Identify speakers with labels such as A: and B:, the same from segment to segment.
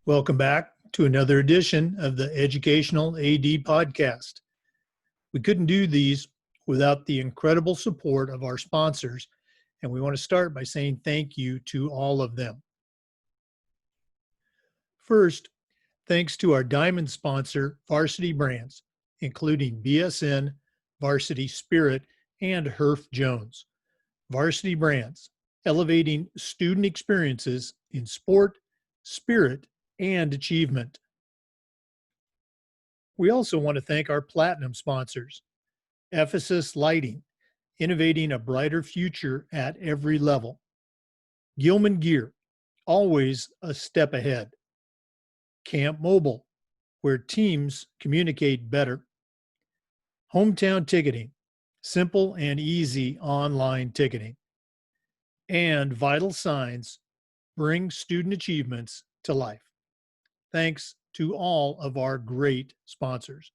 A: Welcome back to another edition of the Educational AD Podcast. We couldn't do these without the incredible support of our sponsors, and we want to start by saying thank you to all of them. First, thanks to our diamond sponsor, Varsity Brands, including BSN, Varsity Spirit, and Herff Jones. Varsity Brands, elevating student experiences in sport, spirit, and achievement. We also want to thank our platinum sponsors, Ephesus Lighting, innovating a brighter future at every level. Gilman Gear, always a step ahead. Camp Mobile, where teams communicate better. Hometown Ticketing, simple and easy online ticketing. And Vital Signs, bring student achievements to life. Thanks to all of our great sponsors.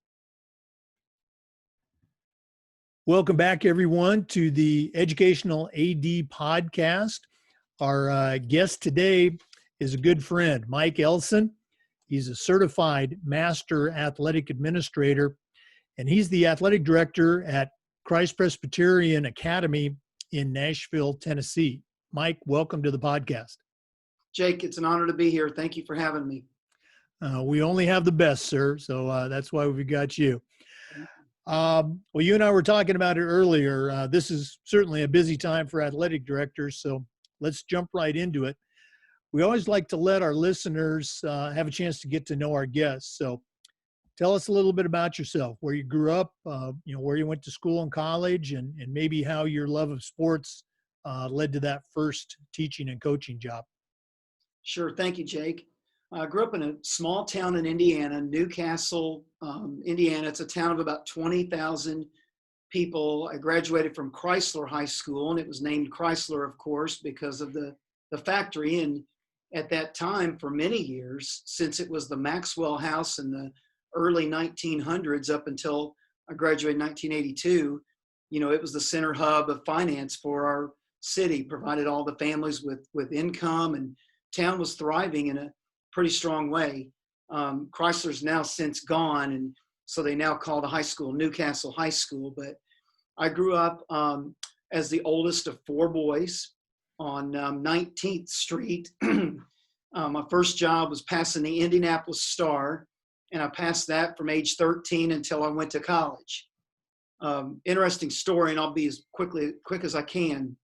A: Welcome back, everyone, to the Educational AD Podcast. Our guest today is a good friend, Mike Ellson. He's a certified master athletic administrator, and he's the athletic director at Christ Presbyterian Academy in Nashville, Tennessee. Mike, welcome to the podcast.
B: Jake, it's an honor to be here. Thank you for having me.
A: We only have the best, sir, so that's why we got you. Well, you and I were talking about it earlier. This is certainly a busy time for athletic directors, so let's jump right into it. We always like to let our listeners have a chance to get to know our guests. So tell us a little bit about yourself, where you grew up, where you went to school and college, and maybe how your love of sports led to that first teaching and coaching job.
B: Sure. Thank you, Jake. I grew up in a small town in Indiana, Newcastle, Indiana. It's a town of about 20,000 people. I graduated from Chrysler High School, and it was named Chrysler, of course, because of the factory. And at that time, for many years, since it was the Maxwell House in the early 1900s up until I graduated in 1982, it was the center hub of finance for our city, provided all the families with income, and town was thriving in a pretty strong way. Chrysler's now since gone, and so they now call the high school Newcastle High School. But I grew up as the oldest of four boys on 19th Street. My first job was passing the Indianapolis Star, and I passed that from age 13 until I went to college. Interesting story, and I'll be as quick as I can.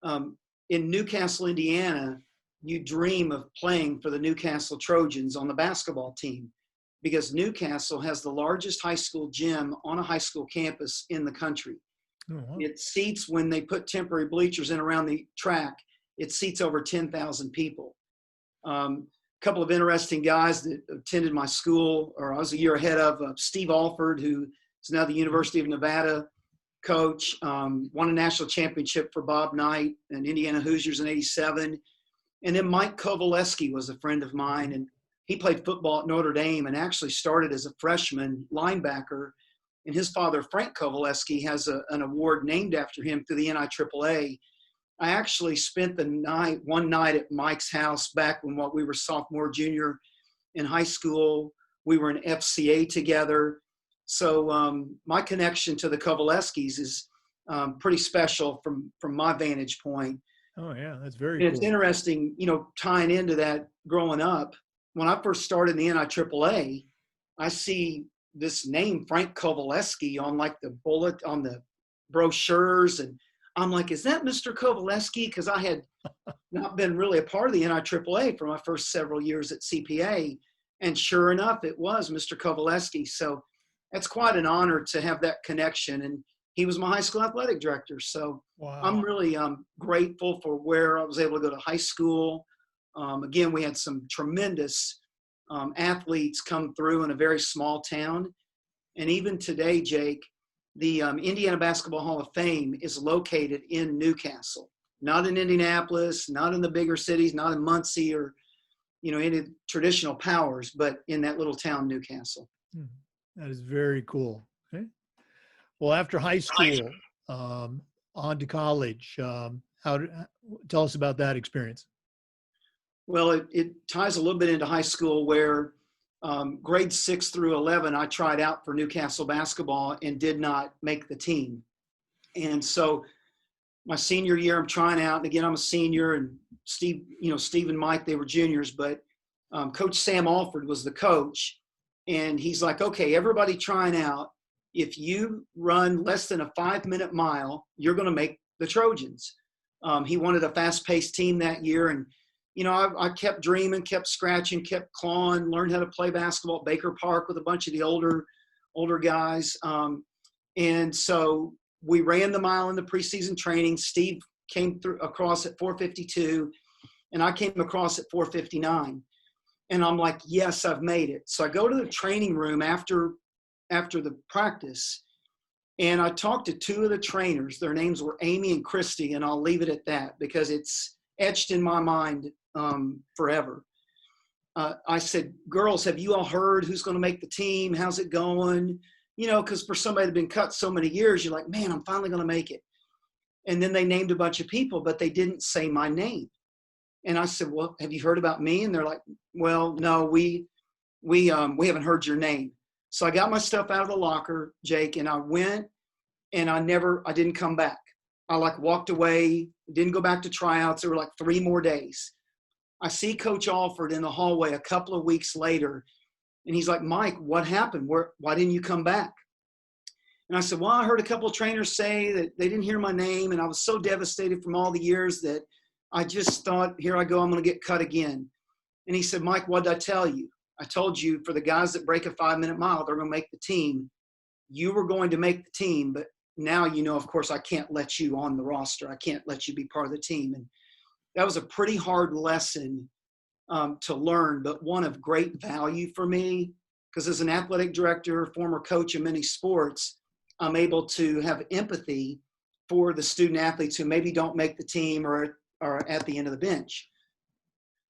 B: In Newcastle, Indiana, you dream of playing for the Newcastle Trojans on the basketball team, because Newcastle has the largest high school gym on a high school campus in the country. Oh, wow. It seats, when they put temporary bleachers in around the track, it seats over 10,000 people. A couple of interesting guys that attended my school, or I was a year ahead of, Steve Alford, who is now the University of Nevada coach, won a national championship for Bob Knight and Indiana Hoosiers in '87. And then Mike Kovaleski was a friend of mine, and he played football at Notre Dame and actually started as a freshman linebacker. And his father, Frank Kovaleski, has an award named after him through the NIAAA. I actually spent one night at Mike's house back when we were sophomore, junior in high school. We were in FCA together. So my connection to the Kovaleskis is pretty special from my vantage point.
A: Oh, yeah, that's very
B: cool.
A: It's
B: interesting, tying into that growing up. When I first started in the NIAAA, I see this name, Frank Kovaleski, on like the bullet on the brochures. And I'm like, is that Mr. Kovaleski? Because I had not been really a part of the NIAAA for my first several years at CPA. And sure enough, it was Mr. Kovaleski. So that's quite an honor to have that connection. And he was my high school athletic director. So wow. I'm really grateful for where I was able to go to high school. Again, we had some tremendous athletes come through in a very small town. And even today, Jake, the Indiana Basketball Hall of Fame is located in Newcastle, not in Indianapolis, not in the bigger cities, not in Muncie or, any traditional powers, but in that little town, Newcastle.
A: That is very cool. Okay. Well, after high school, on to college. Tell us about that experience.
B: Well, it ties a little bit into high school where grades 6 through 11, I tried out for Newcastle basketball and did not make the team. And so my senior year, I'm trying out. And again, I'm a senior, and Steve and Mike, they were juniors, but Coach Sam Alford was the coach. And he's like, okay, everybody trying out. If you run less than a 5-minute mile, you're going to make the Trojans. He wanted a fast-paced team that year. And, I kept dreaming, kept scratching, kept clawing, learned how to play basketball at Baker Park with a bunch of the older guys. And so we ran the mile in the preseason training. Steve came across at 4:52, and I came across at 4:59. And I'm like, yes, I've made it. So I go to the training room after the practice, and I talked to 2 of the trainers. Their names were Amy and Christy, and I'll leave it at that because it's etched in my mind forever. I said, girls, have you all heard who's going to make the team? How's it going? Because for somebody that's been cut so many years, you're like, man, I'm finally going to make it. And then they named a bunch of people, but they didn't say my name. And I said, well, have you heard about me? And they're like, well, no, we haven't heard your name. So I got my stuff out of the locker, Jake, and I went, and I didn't come back. I walked away, didn't go back to tryouts. There were 3 more days. I see Coach Alford in the hallway a couple of weeks later, and he's like, Mike, what happened? Why didn't you come back? And I said, well, I heard a couple of trainers say that they didn't hear my name, and I was so devastated from all the years that I just thought, here I go, I'm going to get cut again. And he said, Mike, what did I tell you? I told you for the guys that break a 5-minute mile, they're going to make the team. You were going to make the team, but now, of course, I can't let you on the roster. I can't let you be part of the team. And that was a pretty hard lesson to learn, but one of great value for me, because as an athletic director, former coach in many sports, I'm able to have empathy for the student athletes who maybe don't make the team or are at the end of the bench.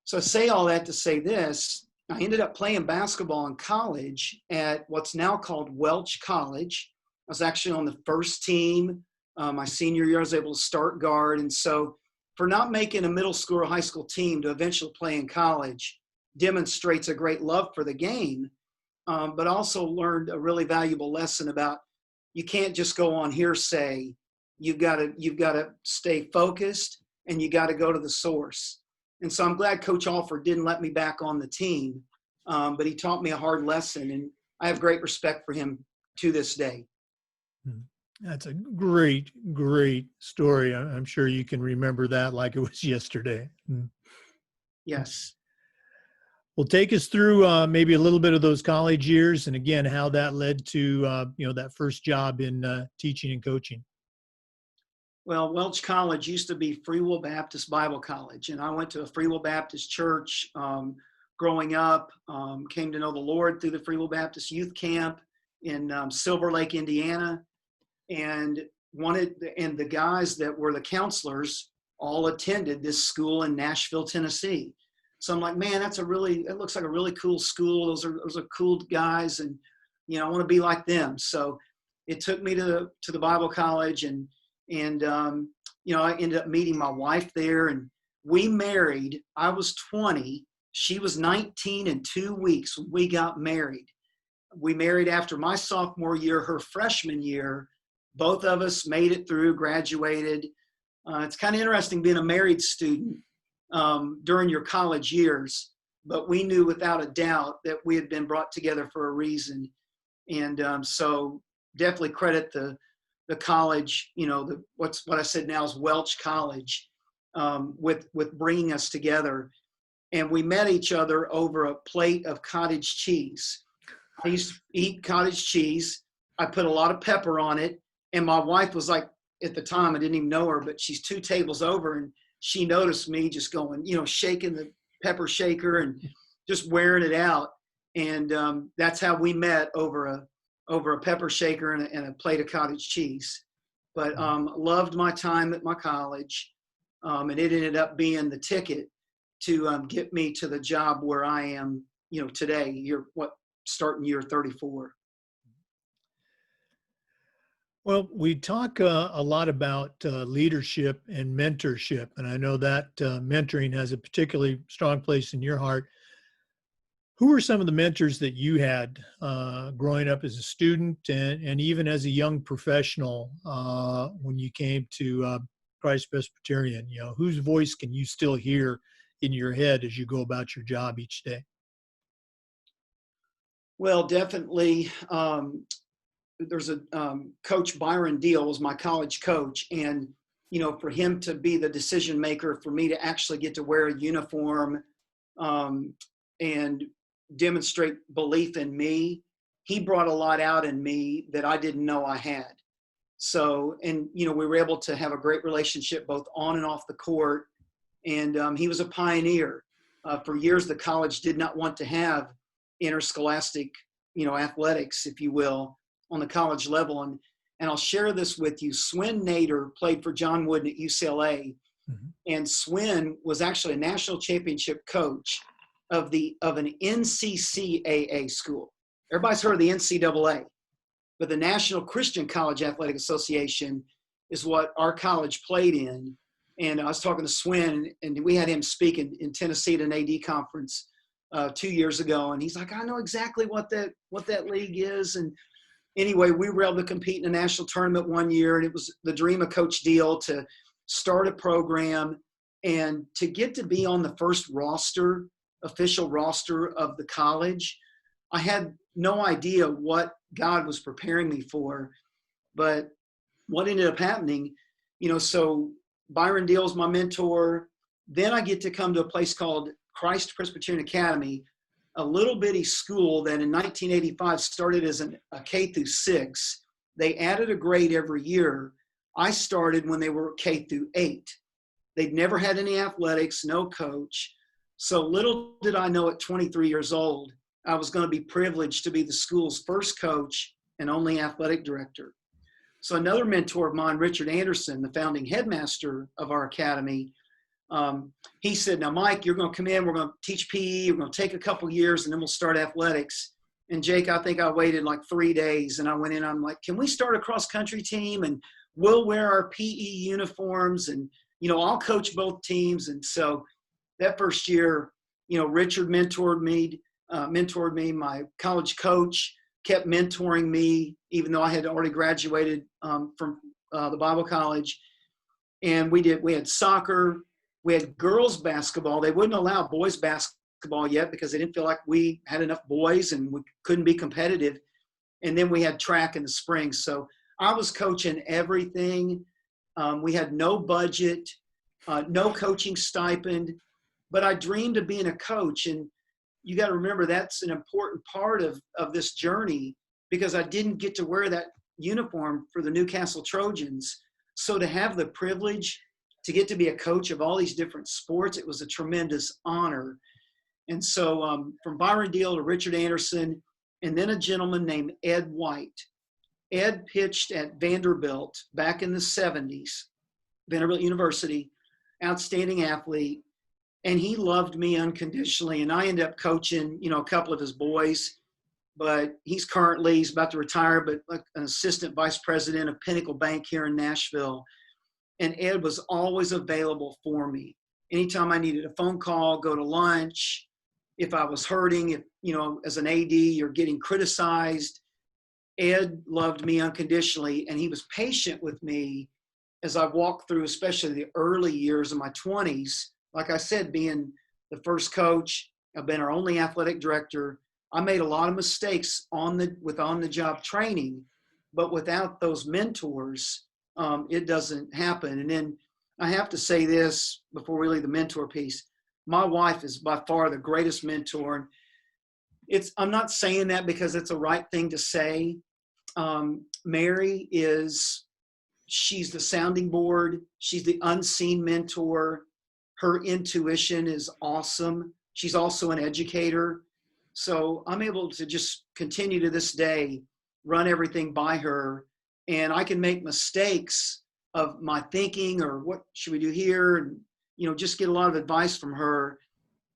B: So I say all that to say this. I ended up playing basketball in college at what's now called Welch College. I was actually on the first team. My senior year, I was able to start guard. And so for not making a middle school or high school team to eventually play in college demonstrates a great love for the game, but also learned a really valuable lesson about you can't just go on hearsay. You've got to stay focused, and you got to go to the source. And so I'm glad Coach Alford didn't let me back on the team, but he taught me a hard lesson, and I have great respect for him to this day.
A: That's a great, great story. I'm sure you can remember that like it was yesterday.
B: Yes.
A: Well, take us through maybe a little bit of those college years, and again, how that led to that first job in teaching and coaching.
B: Well, Welch College used to be Free Will Baptist Bible College, and I went to a Free Will Baptist church growing up. Came to know the Lord through the Free Will Baptist Youth Camp in Silver Lake, Indiana, and the guys that were the counselors all attended this school in Nashville, Tennessee. So I'm like, man, it looks like a really cool school. Those are cool guys, and I want to be like them. So it took me to the Bible college, and I ended up meeting my wife there, and we married. I was 20, she was 19 and 2 weeks when we got married. We married after my sophomore year, her freshman year. Both of us made it through, graduated. It's kind of interesting being a married student during your college years, but we knew without a doubt that we had been brought together for a reason. And so definitely credit the college, what I said now is Welch College, with bringing us together. And we met each other over a plate of cottage cheese. I used to eat cottage cheese. I put a lot of pepper on it. And my wife was like, at the time, I didn't even know her, but she's 2 tables over, and she noticed me just going, shaking the pepper shaker and just wearing it out. And that's how we met, over a pepper shaker and a plate of cottage cheese. But loved my time at my college, and it ended up being the ticket to get me to the job where I am, today. Starting year 34.
A: Well, we talk a lot about leadership and mentorship, and I know that mentoring has a particularly strong place in your heart. Who are some of the mentors that you had growing up as a student and even as a young professional when you came to Christ Presbyterian? You know, whose voice can you still hear in your head as you go about your job each day?
B: Well, definitely. There's a Coach Byron Deal was my college coach, and for him to be the decision maker, for me to actually get to wear a uniform and demonstrate belief in me, he brought a lot out in me that I didn't know I had. So, and we were able to have a great relationship both on and off the court. And he was a pioneer. For years, the college did not want to have interscholastic, athletics, if you will, on the college level. And I'll share this with you. Swin Nader played for John Wooden at UCLA. Mm-hmm. And Swin was actually a national championship coach of an NCCAA school. Everybody's heard of the NCAA, but the National Christian College Athletic Association is what our college played in. And I was talking to Swin, and we had him speak in Tennessee at an AD conference 2 years ago. And he's like, I know exactly what that league is. And anyway, we were able to compete in a national tournament one year, and it was the dream of Coach Deal to start a program and to get to be on the first official roster of the college. I had no idea what God was preparing me for, but what ended up happening, so Byron Deal is my mentor. Then I get to come to a place called Christ Presbyterian Academy, a little bitty school that in 1985 started as a K through 6. They added a grade every year. I started when they were K through 8. They'd never had any athletics, no coach. So little did I know at 23 years old, I was going to be privileged to be the school's first coach and only athletic director. So another mentor of mine, Richard Anderson, the founding headmaster of our academy, he said, now, Mike, you're going to come in, we're going to teach PE, we're going to take a couple years, and then we'll start athletics. And Jake, I think I waited like 3 days, and I went in, I'm like, can we start a cross-country team? And we'll wear our PE uniforms, and, I'll coach both teams. And so that first year, Richard mentored me. My college coach kept mentoring me, even though I had already graduated from the Bible college. And we had soccer. We had girls basketball. They wouldn't allow boys basketball yet because they didn't feel like we had enough boys and we couldn't be competitive. And then we had track in the spring. So I was coaching everything. We had no budget, no coaching stipend, but I dreamed of being a coach. And you got to remember that's an important part of this journey, because I didn't get to wear that uniform for the Newcastle Trojans. So to have the privilege to get to be a coach of all these different sports, it was a tremendous honor. And so from Byron Deal to Richard Anderson, and then a gentleman named Ed White. Ed pitched at Vanderbilt back in the 70s, Vanderbilt University, outstanding athlete. And he loved me unconditionally. And I ended up coaching, a couple of his boys, but he's about to retire, but like an assistant vice president of Pinnacle Bank here in Nashville. And Ed was always available for me. Anytime I needed a phone call, go to lunch, if I was hurting, if, as an AD, you're getting criticized, Ed loved me unconditionally. And he was patient with me as I walked through, especially the early years of my 20s. Like I said, being the first coach, I've been our only athletic director. I made a lot of mistakes on the job training, but without those mentors, it doesn't happen. And then I have to say this before we leave the mentor piece. My wife is by far the greatest mentor. I'm not saying that because it's a right thing to say. Mary she's the sounding board. She's the unseen mentor. Her intuition is awesome. She's also an educator. So I'm able to just continue to this day, run everything by her. And I can make mistakes of my thinking or what should we do here? And, just get a lot of advice from her.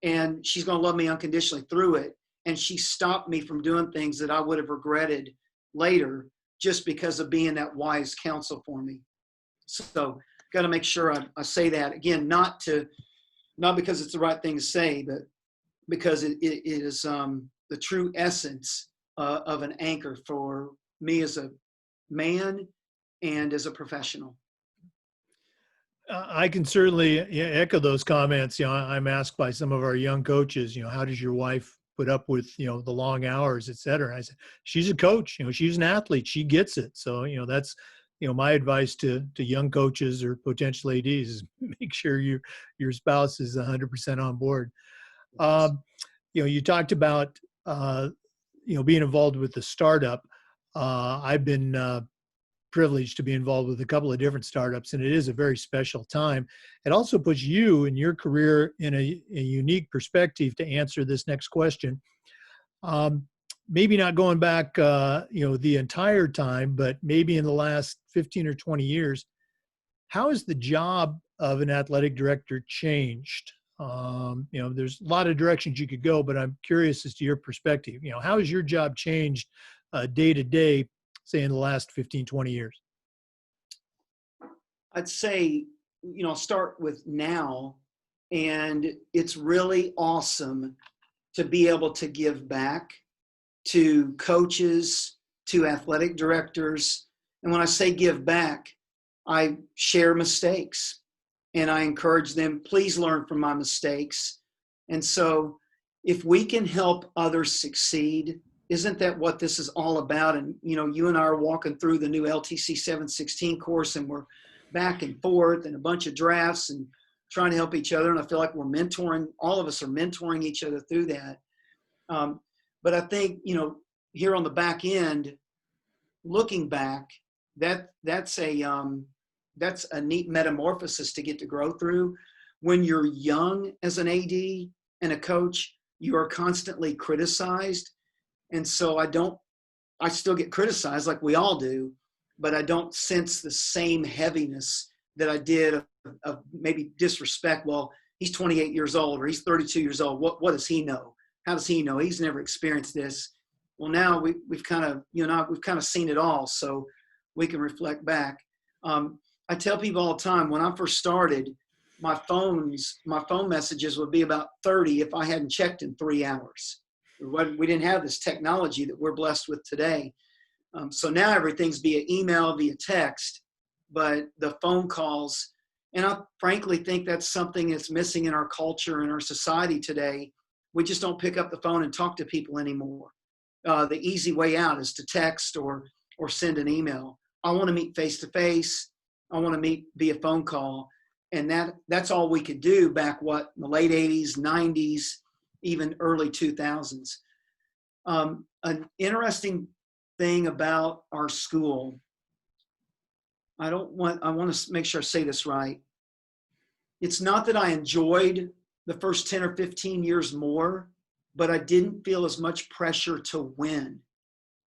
B: And she's going to love me unconditionally through it. And she stopped me from doing things that I would have regretted later. just because of being that wise counsel for me. So got to make sure I say that again, not because it's the right thing to say, but because it is the true essence of an anchor for me as a man and as a professional.
A: I can certainly echo those comments. I'm asked by some of our young coaches, how does your wife put up with, the long hours, et cetera? And I said, she's a coach, she's an athlete, she gets it. So, that's, my advice to young coaches or potential ADs is make sure your spouse is 100% on board. You talked about, being involved with the startup. I've been privileged to be involved with a couple of different startups, and it is a very special time. It also puts you and your career in a unique perspective to answer this next question. Maybe not going back, the entire time, but maybe in the last 15 or 20 years, how has the job of an athletic director changed? There's a lot of directions you could go, but I'm curious as to your perspective. How has your job changed day to day, say in the last 15, 20 years?
B: I'd say, I'll start with now, and it's really awesome to be able to give back to coaches, to athletic directors. And when I say give back, I share mistakes and I encourage them, please learn from my mistakes. And so if we can help others succeed, isn't that what this is all about? And, you and I are walking through the new LTC 716 course, and we're back and forth and a bunch of drafts and trying to help each other. And I feel like we're mentoring, all of us are mentoring each other through that. But I think, here on the back end, looking back, that's a neat metamorphosis to get to grow through. When you're young as an AD and a coach, you are constantly criticized. And so I still get criticized like we all do, but I don't sense the same heaviness that I did of maybe disrespect. Well, he's 28 years old or he's 32 years old. What does he know? How does he know? He's never experienced this. Well, now we've kind of, we've kind of seen it all. So we can reflect back. I tell people all the time, when I first started, my phone messages would be about 30 if I hadn't checked in 3 hours. We didn't have this technology that we're blessed with today. So now everything's via email, via text, but the phone calls, and I frankly think that's something that's missing in our culture and our society today. We just don't pick up the phone and talk to people anymore. The easy way out is to text or send an email. I want to meet face to face. I want to meet via phone call. And that's all we could do back, in the late 80s, 90s, even early 2000s. An interesting thing about our school, I want to make sure I say this right. It's not that I enjoyed the first 10 or 15 years more, but I didn't feel as much pressure to win.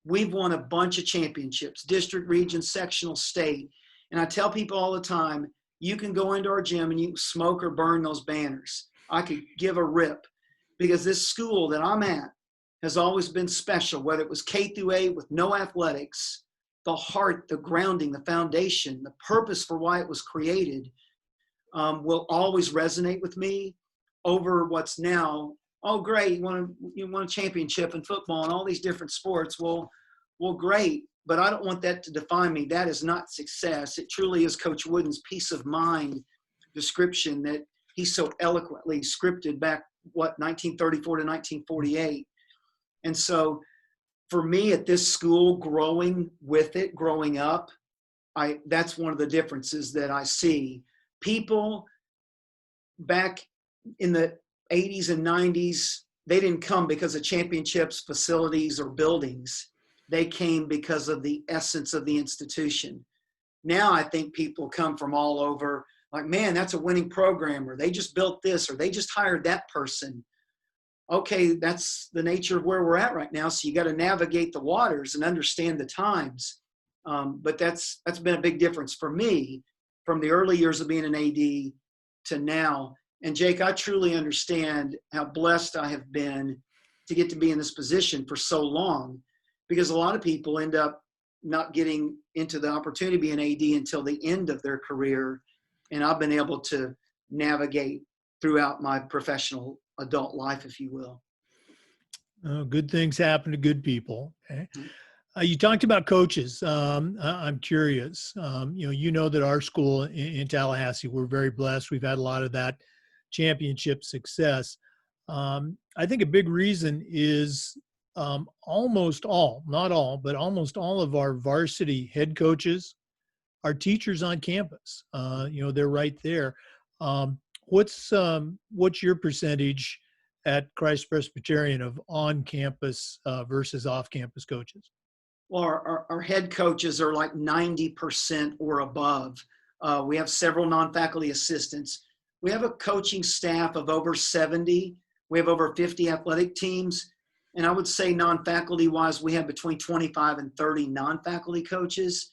B: We've won a bunch of championships, district, region, sectional, state. And I tell people all the time, you can go into our gym and you can smoke or burn those banners. I could give a rip, because this school that I'm at has always been special, whether it was K through 8 with no athletics, the heart, the grounding, the foundation, the purpose for why it was created will always resonate with me over what's now, oh, great, you won a championship in football and all these different sports. Well, great, but I don't want that to define me. That is not success. It truly is Coach Wooden's peace of mind description that he so eloquently scripted back, 1934 to 1948. And so for me at this school, growing up, that's one of the differences that I see. People back in the 80s and 90s, they didn't come because of championships, facilities, or buildings. They came because of the essence of the institution. Now I think people come from all over, like, man, that's a winning program, or they just built this, or they just hired that person. Okay, that's the nature of where we're at right now. So you got to navigate the waters and understand the times. But that's been a big difference for me from the early years of being an AD to now. And Jake, I truly understand how blessed I have been to get to be in this position for so long, because a lot of people end up not getting into the opportunity to be an AD until the end of their career. And I've been able to navigate throughout my professional adult life, if you will.
A: Good things happen to good people. Okay. You talked about coaches. I'm curious. You know that our school in Tallahassee, we're very blessed. We've had a lot of that championship success. I think a big reason is almost all, not all, but almost all of our varsity head coaches are teachers on campus. They're right there. What's your percentage at Christ Presbyterian of on-campus versus off-campus coaches?
B: Well, our head coaches are like 90% or above. We have several non-faculty assistants. We have a coaching staff of over 70. We have over 50 athletic teams. And I would say non-faculty wise, we have between 25 and 30 non-faculty coaches.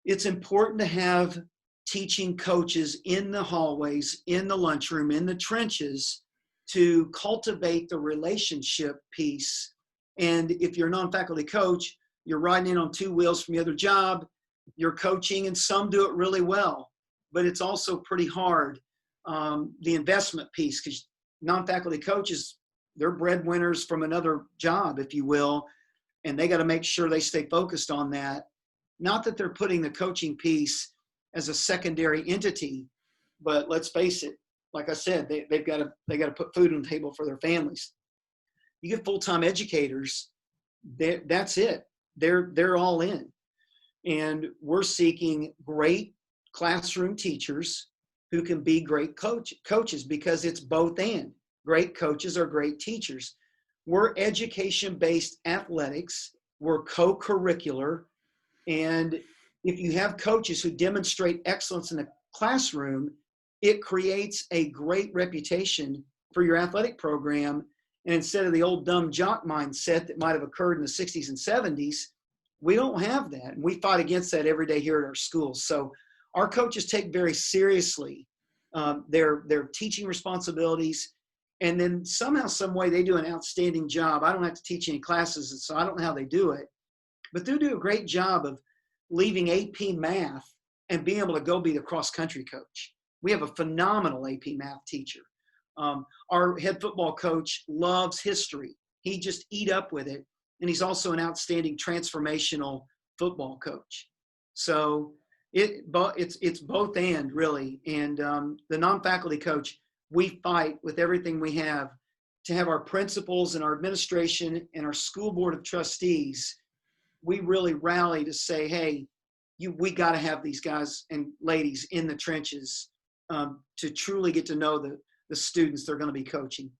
B: It's important to have teaching coaches in the hallways, in the lunchroom, in the trenches to cultivate the relationship piece. And if you're a non-faculty coach, you're riding in on two wheels from your other job, you're coaching, and some do it really well, but it's also pretty hard. The investment piece, because non-faculty coaches, they're breadwinners from another job, if you will, and they got to make sure they stay focused on that. Not that they're putting the coaching piece as a secondary entity, but let's face it, like I said, they got to put food on the table for their families. You get full-time educators, that's it. They're all in. And we're seeking great classroom teachers who can be great coaches, because it's both and. Great coaches are great teachers. We're education-based athletics. We're co-curricular. And if you have coaches who demonstrate excellence in the classroom, it creates a great reputation for your athletic program. And instead of the old dumb jock mindset that might have occurred in the 60s and 70s, we don't have that. And we fight against that every day here at our schools. So our coaches take very seriously their teaching responsibilities. And then somehow, some way, they do an outstanding job. I don't have to teach any classes, so I don't know how they do it. But they do a great job of leaving AP math and being able to go be the cross-country coach. We have a phenomenal AP math teacher. Our head football coach loves history. He just eat up with it. And he's also an outstanding transformational football coach. So it's both and, really. And the non-faculty coach, we fight with everything we have to have our principals and our administration and our school board of trustees. We really rally to say, hey, we got to have these guys and ladies in the trenches to truly get to know the students they're going to be coaching.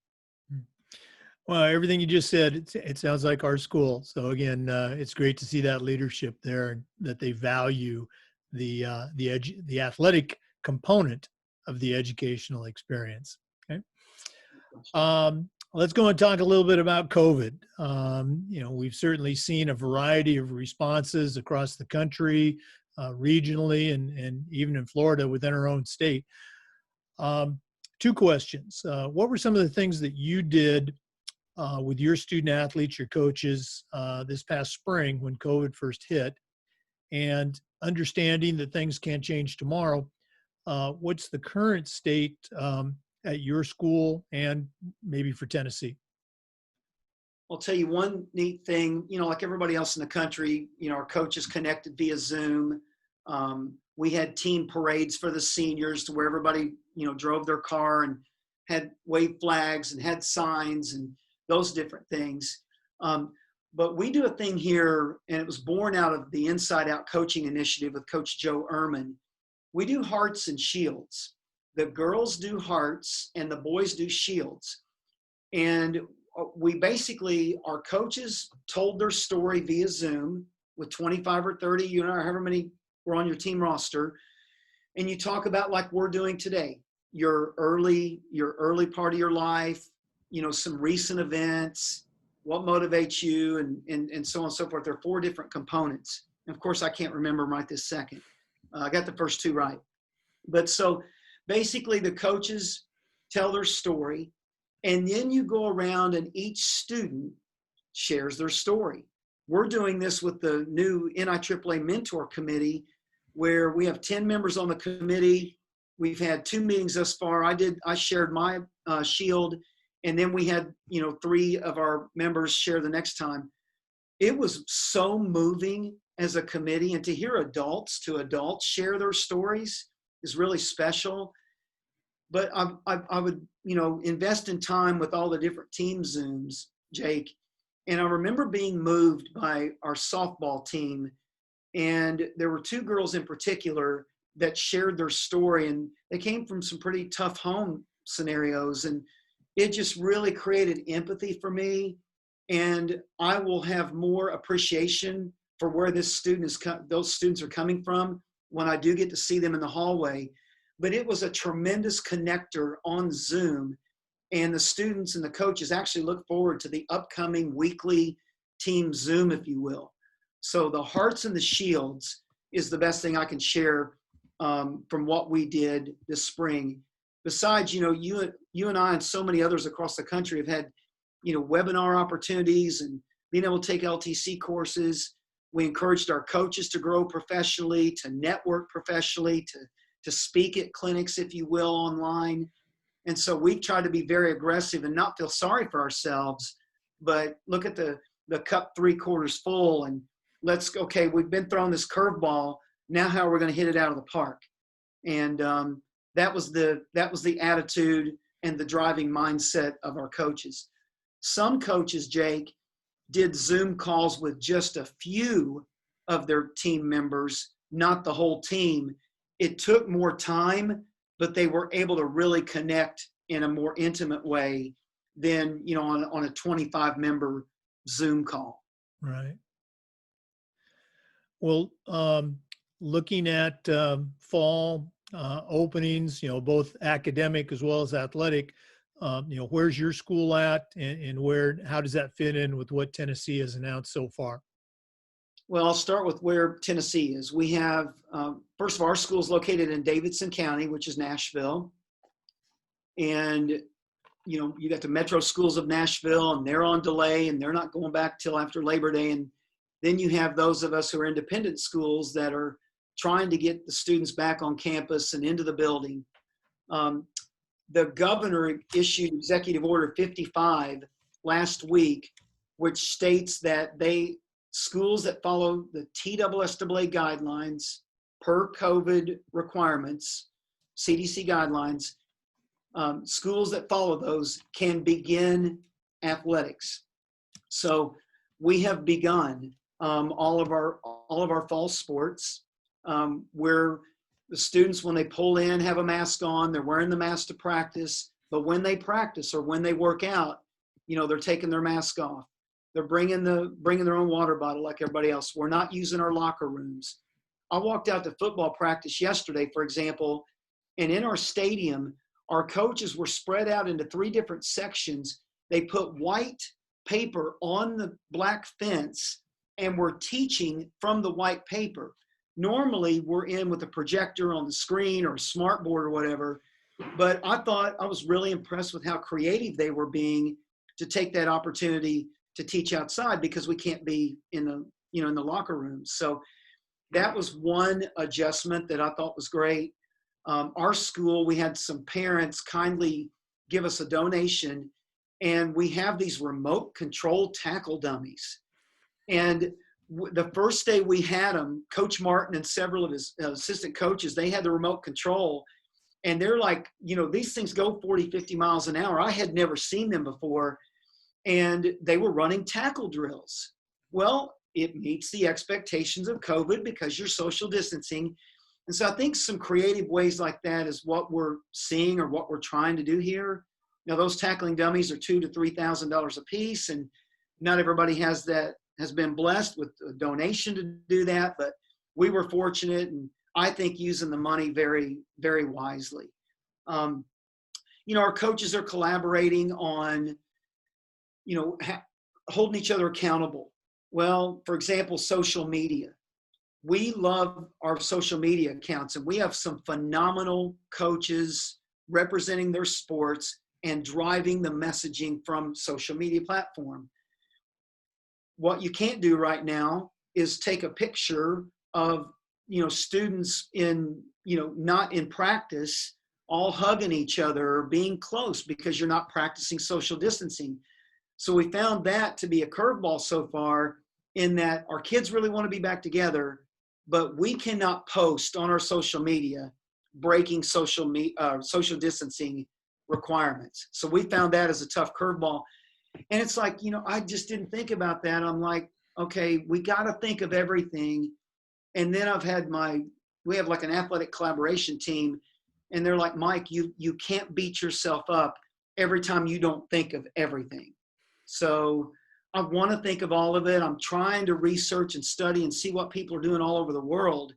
A: Well, everything you just said, it sounds like our school. So again, it's great to see that leadership there, that they value the athletic component of the educational experience. Okay. Let's go and talk a little bit about COVID. We've certainly seen a variety of responses across the country, regionally, and even in Florida within our own state. Two questions. What were some of the things that you did with your student athletes, your coaches, this past spring when COVID first hit? And understanding that things can't change tomorrow, what's the current state at your school and maybe for Tennessee?
B: I'll tell you one neat thing, like everybody else in the country, our coaches connected via Zoom. We had team parades for the seniors to where everybody, drove their car and had wave flags and had signs and those different things. But we do a thing here, and it was born out of the Inside Out Coaching Initiative with Coach Joe Ehrman. We do hearts and shields. The girls do hearts and the boys do shields. And we basically, our coaches told their story via Zoom with 25 or 30, however many were on your team roster. And you talk about, like we're doing today, your early part of your life, some recent events, what motivates you, and so on and so forth. There are 4 different components. And of course, I can't remember them right this second. I got the first 2 right. But so basically the coaches tell their story, and then you go around and each student shares their story. we're doing this with the new NIAAA Mentor Committee, where we have 10 members on the committee. We've had 2 meetings thus far. I shared my shield, and then we had 3 of our members share the next time. It was so moving as a committee, and to hear adults share their stories is really special. But I would invest in time with all the different team Zooms, Jake. And I remember being moved by our softball team, and there were 2 girls in particular that shared their story, and they came from some pretty tough home scenarios, and it just really created empathy for me. And I will have more appreciation for where those students are coming from when I do get to see them in the hallway. But it was a tremendous connector on Zoom, and the students and the coaches actually look forward to the upcoming weekly team Zoom, if you will. So the hearts and the shields is the best thing I can share from what we did this spring. Besides, you and I and so many others across the country have had, webinar opportunities and being able to take LTC courses. We encouraged our coaches to grow professionally, to network professionally, to speak at clinics, if you will, online. And so we've tried to be very aggressive and not feel sorry for ourselves, but look at the cup 3/4 full and we've been throwing this curveball. Now how are we going to hit it out of the park? And that was the attitude and the driving mindset of our coaches. Some coaches, Jake, did Zoom calls with just a few of their team members, not the whole team. It took more time, but they were able to really connect in a more intimate way than, on a 25-member Zoom call.
A: Right. Well, looking at fall openings, both academic as well as athletic, where's your school at, and how does that fit in with what Tennessee has announced so far?
B: Well, I'll start with where Tennessee is. We have, first of all, our school is located in Davidson County, which is Nashville. And, you got the metro schools of Nashville, and they're on delay, and they're not going back till after Labor Day. And then you have those of us who are independent schools that are trying to get the students back on campus and into the building. The governor issued Executive Order 55 last week, which states that schools that follow the TSSAA guidelines per COVID requirements, CDC guidelines, schools that follow those can begin athletics. So we have begun all of our fall sports, where the students, when they pull in, have a mask on. They're wearing the mask to practice, but when they practice or when they work out, they're taking their mask off. They're bringing their own water bottle like everybody else. We're not using our locker rooms. I walked out to football practice yesterday, for example, and in our stadium, our coaches were spread out into 3 different sections. They put white paper on the black fence and were teaching from the white paper. Normally, we're in with a projector on the screen or a smart board or whatever, but I thought I was really impressed with how creative they were being to take that opportunity to teach outside, because we can't be in the locker rooms. So that was one adjustment that I thought was great. Our school, we had some parents kindly give us a donation, and we have these remote control tackle dummies. And the first day we had them, Coach Martin and several of his assistant coaches, they had the remote control, and they're like, these things go 40, 50 miles an hour. I had never seen them before, and they were running tackle drills. Well, it meets the expectations of COVID because you're social distancing. And so I think some creative ways like that is what we're seeing or what we're trying to do here. Now, those tackling dummies are $2,000 to $3,000 a piece, and not everybody has been blessed with a donation to do that, but we were fortunate, and I think using the money very, very wisely. Our coaches are collaborating on, holding each other accountable. Well, for example, social media. We love our social media accounts, and we have some phenomenal coaches representing their sports and driving the messaging from social media platform. what you can't do right now is take a picture of, students in, not in practice, all hugging each other or being close because you're not practicing social distancing. So we found that to be a curveball so far, in that our kids really want to be back together, but we cannot post on our social media breaking social distancing requirements. So we found that as a tough curveball. And it's like, I just didn't think about that. I'm like, okay, we got to think of everything. And then we have like an athletic collaboration team, and they're like, Mike, you can't beat yourself up every time you don't think of everything. So I want to think of all of it. I'm trying to research and study and see what people are doing all over the world,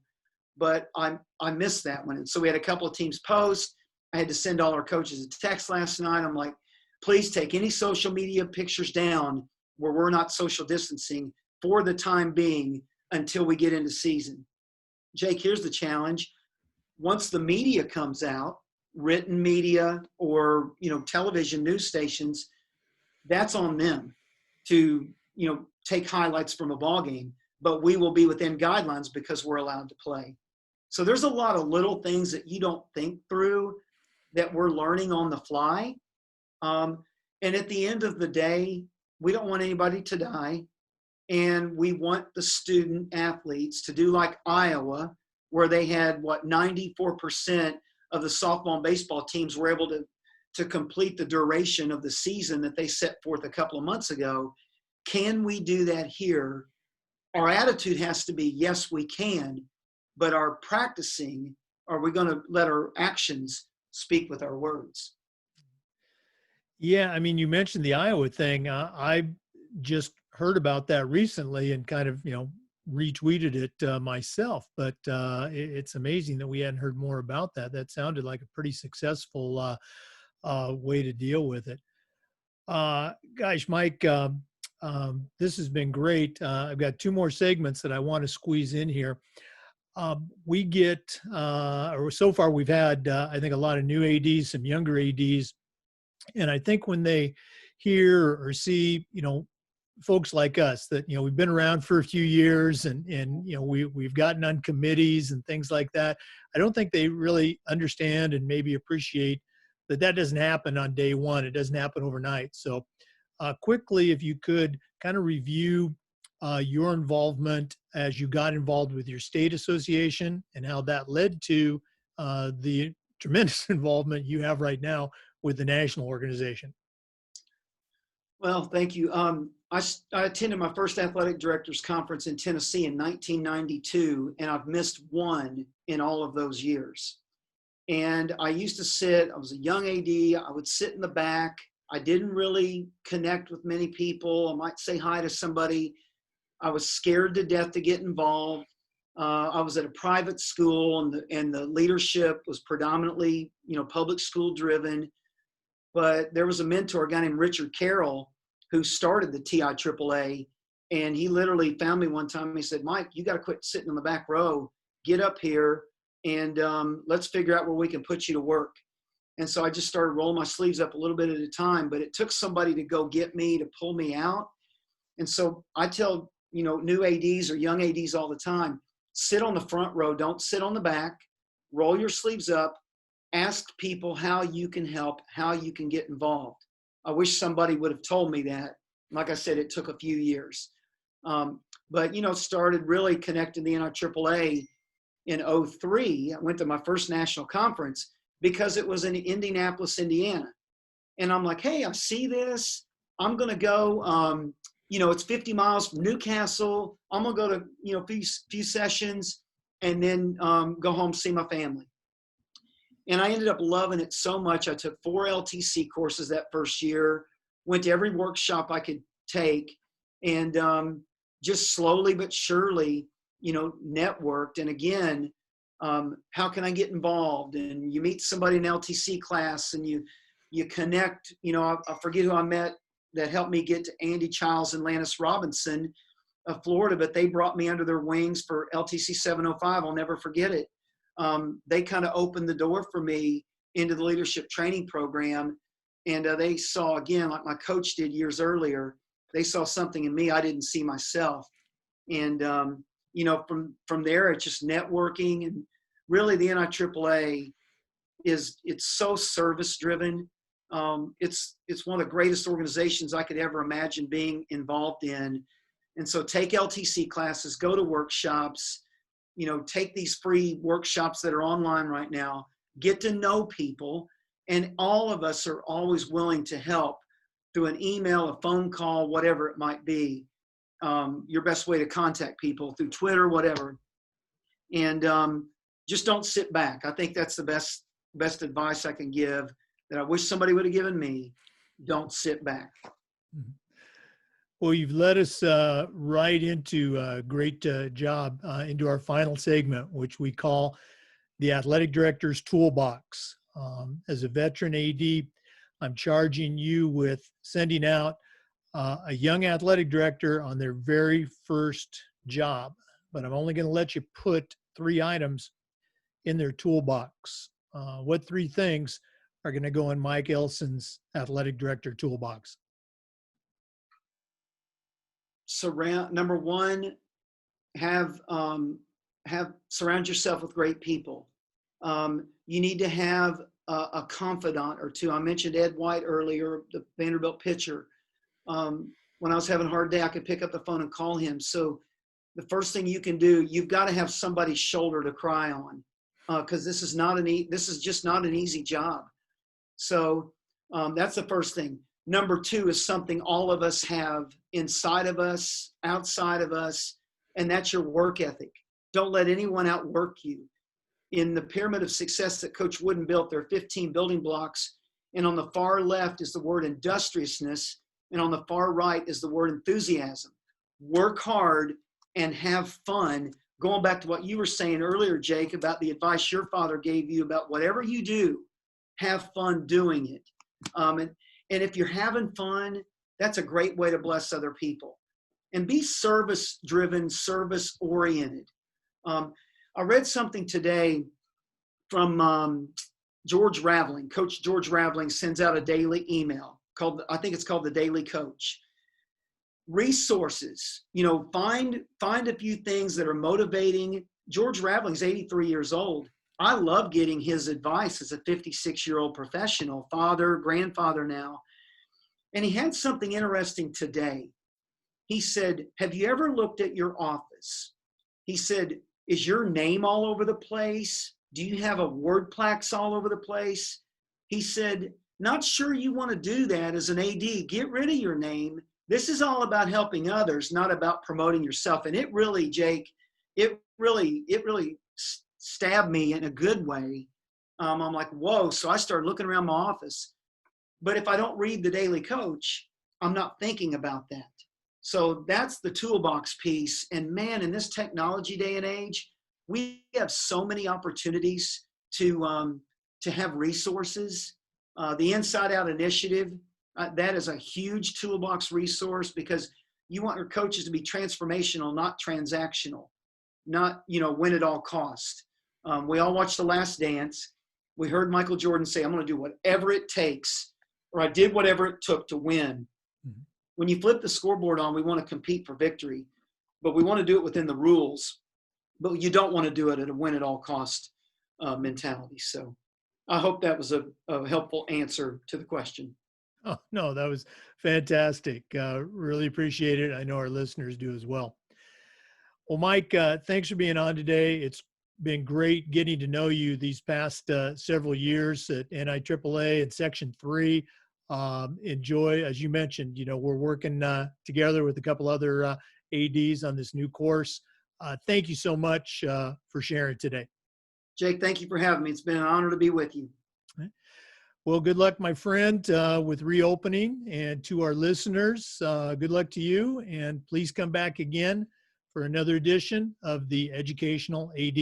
B: but I missed that one. And so we had a couple of teams post. I had to send all our coaches a text last night. I'm like, please take any social media pictures down where we're not social distancing for the time being until we get into season. Jake, here's the challenge. Once the media comes out, written media or, television news stations, that's on them to, take highlights from a ball game, but we will be within guidelines because we're allowed to play. So there's a lot of little things that you don't think through that we're learning on the fly. And at the end of the day, we don't want anybody to die. And we want the student athletes to do like Iowa, where they had 94% of the softball and baseball teams were able to complete the duration of the season that they set forth a couple of months ago. Can we do that here? Our attitude has to be, yes, we can, but our practicing, are we going to let our actions speak with our words?
A: Yeah, I mean, you mentioned the Iowa thing. I just heard about that recently and kind of, retweeted it myself. But it's amazing that we hadn't heard more about that. That sounded like a pretty successful way to deal with it. Gosh, Mike, this has been great. I've got two more segments that I want to squeeze in here. We get, or so far we've had, I think, a lot of new ADs, some younger ADs. And I think when they hear or see, folks like us that, we've been around for a few years and we've gotten on committees and things like that, I don't think they really understand and maybe appreciate that doesn't happen on day one. It doesn't happen overnight. So quickly, if you could kind of review your involvement as you got involved with your state association and how that led to the tremendous involvement you have right now with the national organization.
B: Well, thank you. I attended my first athletic directors conference in Tennessee in 1992, and I've missed one in all of those years. And I used to sit, I was a young AD, I would sit in the back. I didn't really connect with many people. I might say hi to somebody. I was scared to death to get involved. I was at a private school, and the leadership was predominantly, public school driven. But there was a mentor, a guy named Richard Carroll, who started the TIAAA, and he literally found me one time. He said, Mike, you got to quit sitting in the back row, get up here, and let's figure out where we can put you to work. And so I just started rolling my sleeves up a little bit at a time, but it took somebody to go get me, to pull me out. And so I tell, new ADs or young ADs all the time, sit on the front row, don't sit on the back, roll your sleeves up, ask people how you can help, how you can get involved. I wish somebody would have told me that. Like I said, it took a few years. But, started really connecting the NIAAA in 2003. I went to my first national conference because it was in Indianapolis, Indiana. And I'm like, hey, I see this. I'm going to go, it's 50 miles from Newcastle. I'm going to go to, few sessions and then go home, see my family. And I ended up loving it so much. I took 4 LTC courses that first year, went to every workshop I could take, and just slowly but surely, networked. And again, how can I get involved? And you meet somebody in LTC class and you connect. I forget who I met that helped me get to Andy Childs and Lannis Robinson of Florida, but they brought me under their wings for LTC 705. I'll never forget it. They kind of opened the door for me into the leadership training program. And they saw, again, like my coach did years earlier, They saw something in me I didn't see myself. And, you know, from there, it's just networking. And really the NIAAA it's so service driven. It's one of the greatest organizations I could ever imagine being involved in. And so take LTC classes, go to workshops, you know, take these free workshops that are online right now, get to know people. And all of us are always willing to help through an email, a phone call, whatever it might be. Your best way to contact people through Twitter, whatever. And just don't sit back. I think that's the best advice I can give, that I wish somebody would have given me. Don't sit back.
A: Well, you've led us right into a great job into our final segment, which we call the Athletic Director's Toolbox. As a veteran AD, I'm charging you with sending out a young athletic director on their very first job, but I'm only going to let you put 3 items in their toolbox. What 3 things are going to go in Mike Ellson's athletic director toolbox?
B: Number 1, surround yourself with great people. You need to have a confidant or 2. I mentioned Ed White earlier, the Vanderbilt pitcher. When I was having a hard day, I could pick up the phone and call him. So the first thing you can do, you've got to have somebody's shoulder to cry on, because this is just not an easy job. So that's the first thing. Number 2 is something all of us have inside of us, outside of us, and that's your work ethic. Don't let anyone outwork you. In the pyramid of success that Coach Wooden built, there are 15 building blocks, and on the far left is the word industriousness, and on the far right is the word enthusiasm. Work hard and have fun. Going back to what you were saying earlier, Jake, about the advice your father gave you about whatever you do, have fun doing it. And if you're having fun, that's a great way to bless other people. And be service-driven, service-oriented. I read something today from George Raveling. Coach George Raveling sends out a daily email called, I think it's called the Daily Coach. Resources, you know, find a few things that are motivating. George Raveling's 83 years old. I love getting his advice as a 56-year-old professional, father, grandfather now. And he had something interesting today. He said, have you ever looked at your office? He said, is your name all over the place? Do you have award plaques all over the place? He said, not sure you want to do that as an AD. Get rid of your name. This is all about helping others, not about promoting yourself. And it really, Jake, it really stabbed me in a good way. I'm like, whoa. So I started looking around my office. But if I don't read the Daily Coach, I'm not thinking about that. So that's the toolbox piece. And man, in this technology day and age, we have so many opportunities to have resources. The Inside Out Initiative, that is a huge toolbox resource, because you want your coaches to be transformational, not transactional, not, you know, win at all cost. We all watched The Last Dance. We heard Michael Jordan say, I'm going to do whatever it takes, or I did whatever it took to win. Mm-hmm. When you flip the scoreboard on, we want to compete for victory, but we want to do it within the rules. But you don't want to do it at a win at all cost mentality. So I hope that was a helpful answer to the question.
A: Oh, no, that was fantastic. Really appreciate it. I know our listeners do as well. Well, Mike, thanks for being on today. It's been great getting to know you these past several years at NIAAA and Section 3. Enjoy, as you mentioned, you know, we're working together with a couple other ADs on this new course. Thank you so much for sharing today.
B: Jake, thank you for having me. It's been an honor to be with you.
A: Well, good luck, my friend, with reopening. And to our listeners, good luck to you. And please come back again for another edition of the Educational AD.